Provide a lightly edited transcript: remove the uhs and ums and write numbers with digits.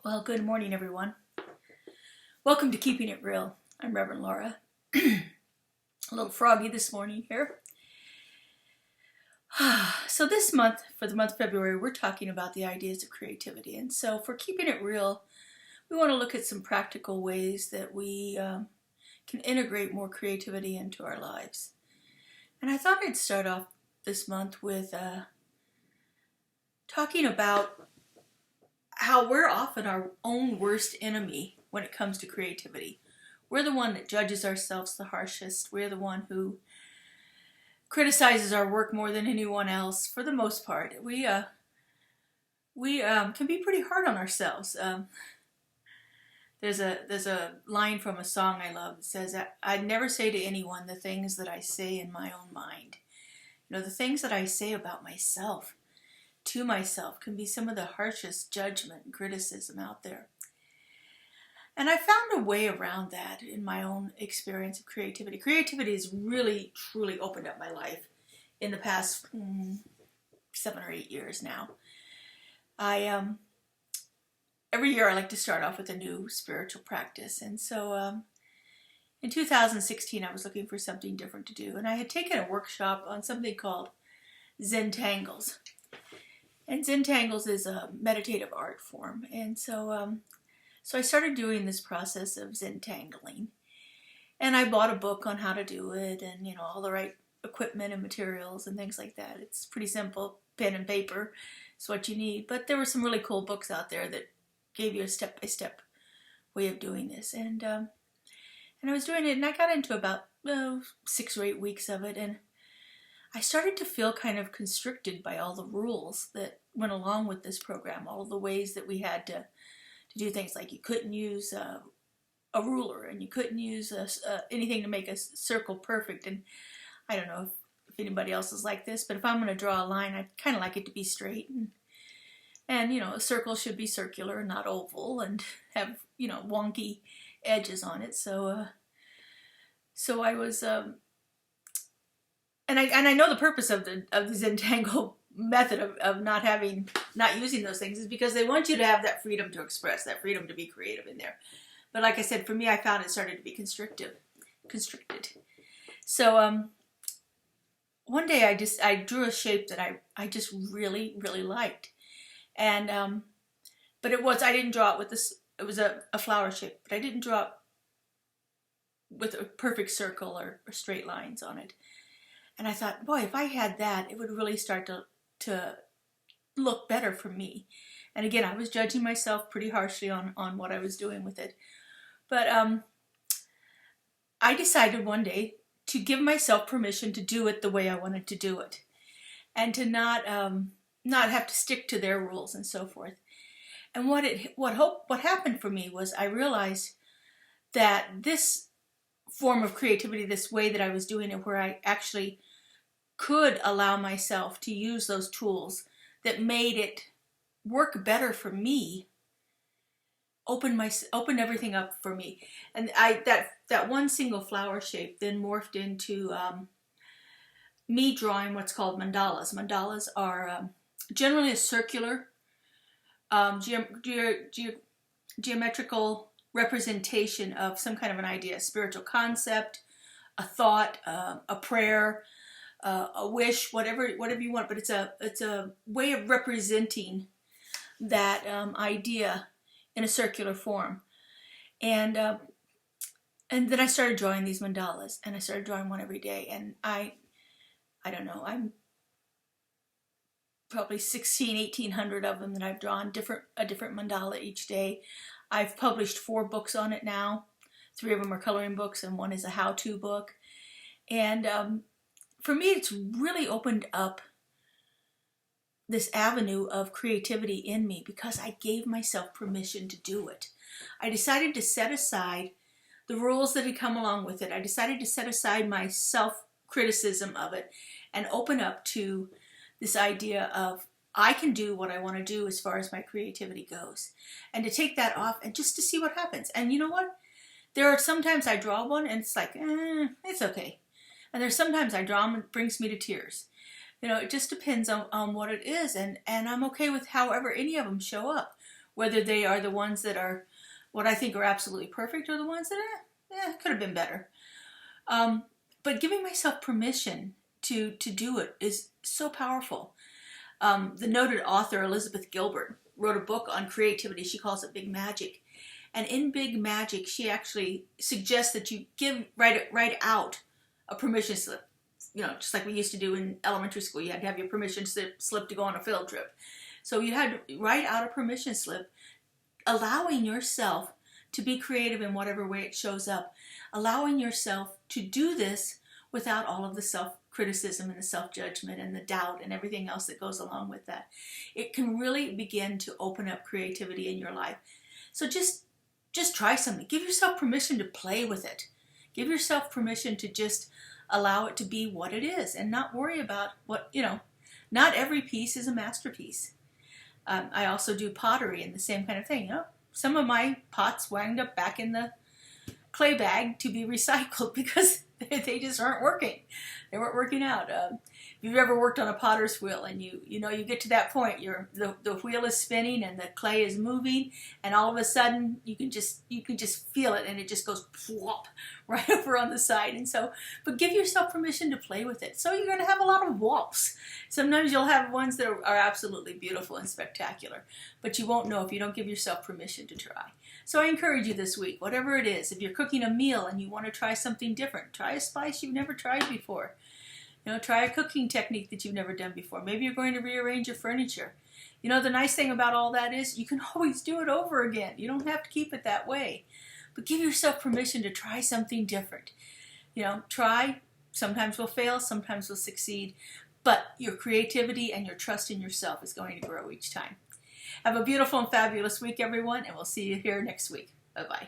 Well, good morning, everyone. Welcome to Keeping It Real. I'm Reverend Laura. A little froggy this morning here. So this month, for the month of February, we're talking about the ideas of creativity. And so for Keeping It Real, we want to look at some practical ways that we can integrate more creativity into our lives. And I thought I'd start off this month with talking about how we're often our own worst enemy when it comes to creativity. We're the one that judges ourselves the harshest. We're the one who criticizes our work more than anyone else. For the most part, we can be pretty hard on ourselves. There's a line from a song I love that says, "I'd never say to anyone the things that I say in my own mind." You know, the things that I say about myself to myself can be some of the harshest judgment and criticism out there. And I found a way around that in my own experience of creativity. Creativity has really, truly opened up my life in the past 7 or 8 years now. Every year I like to start off with a new spiritual practice. And so in 2016 I was looking for something different to do. And I had taken a workshop on something called Zentangles. And Zentangles is a meditative art form. And so I started doing this process of Zentangling. And I bought a book on how to do it and, you know, all the right equipment and materials and things like that. It's pretty simple. Pen and paper is what you need. But there were some really cool books out there that gave you a step-by-step way of doing this. And I was doing it, and I got into about 6 or 8 weeks of it. And I started to feel kind of constricted by all the rules that went along with this program, all the ways that we had to do things, like you couldn't use a ruler and you couldn't use anything to make a circle perfect. And I don't know if anybody else is like this, but if I'm going to draw a line, I kind of like it to be straight. And you know, a circle should be circular, not oval, and have, you know, wonky edges on it. So I was... And I know the purpose of the Zentangle method of not using those things is because they want you to have that freedom to express, that freedom to be creative in there. But like I said, for me, I found it started to be constricted. So one day I drew a shape that I just really, really liked. And but I didn't draw it with this. It was a flower shape, but I didn't draw it with a perfect circle or straight lines on it. And I thought, boy, if I had that, it would really start to look better for me. And again, I was judging myself pretty harshly on what I was doing with it. But I decided one day to give myself permission to do it the way I wanted to do it. And to not have to stick to their rules and so forth. And what happened for me was I realized that this form of creativity, this way that I was doing it, where I actually could allow myself to use those tools that made it work better for me, opened everything up for me. And that one single flower shape then morphed into me drawing what's called mandalas. Mandalas are generally a circular geometrical representation of some kind of an idea, a spiritual concept, a thought, a prayer, a wish, whatever you want. But it's a way of representing that idea in a circular form. And then I started drawing these mandalas, and I started drawing one every day. And I don't know, I'm probably 1,800 of them that I've drawn, a different mandala each day. I've published 4 books on it now. 3 of them are coloring books, and 1 is a how-to book. And for me, it's really opened up this avenue of creativity in me because I gave myself permission to do it. I decided to set aside the rules that had come along with it. I decided to set aside my self-criticism of it and open up to this idea of I can do what I want to do as far as my creativity goes. And to take that off and just to see what happens. And you know what? There are sometimes I draw one and it's like, it's okay. And there's sometimes I draw them and it brings me to tears. You know, it just depends on what it is. And I'm okay with however any of them show up. whether they are the ones that are what I think are absolutely perfect or the ones that could have been better. But giving myself permission to do it is so powerful. The noted author Elizabeth Gilbert wrote a book on creativity. She calls it Big Magic. And in Big Magic, she actually suggests that you write out a permission slip. You know, just like we used to do in elementary school. You had to have your permission slip to go on a field trip. So you had to write out a permission slip, allowing yourself to be creative in whatever way it shows up. Allowing yourself to do this without all of the self-criticism and the self-judgment and the doubt and everything else that goes along with that. It can really begin to open up creativity in your life. So just try something. Give yourself permission to play with it. Give yourself permission to just allow it to be what it is and not worry about what, not every piece is a masterpiece. I also do pottery and the same kind of thing. Some of my pots wound up back in the clay bag to be recycled because they just aren't working. They weren't working out. If you've ever worked on a potter's wheel and you get to that point, the wheel is spinning and the clay is moving, and all of a sudden you can just feel it, and it just goes plop right over on the side. And so, but give yourself permission to play with it. So you're going to have a lot of whops. Sometimes you'll have ones that are absolutely beautiful and spectacular, but you won't know if you don't give yourself permission to try. So I encourage you this week, whatever it is, if you're cooking a meal and you want to try something different, try a spice you've never tried before. Try a cooking technique that you've never done before. Maybe you're going to rearrange your furniture. The nice thing about all that is you can always do it over again. You don't have to keep it that way. But give yourself permission to try something different. Try. Sometimes we'll fail, sometimes we'll succeed. But your creativity and your trust in yourself is going to grow each time. Have a beautiful and fabulous week, everyone, and we'll see you here next week. Bye-bye.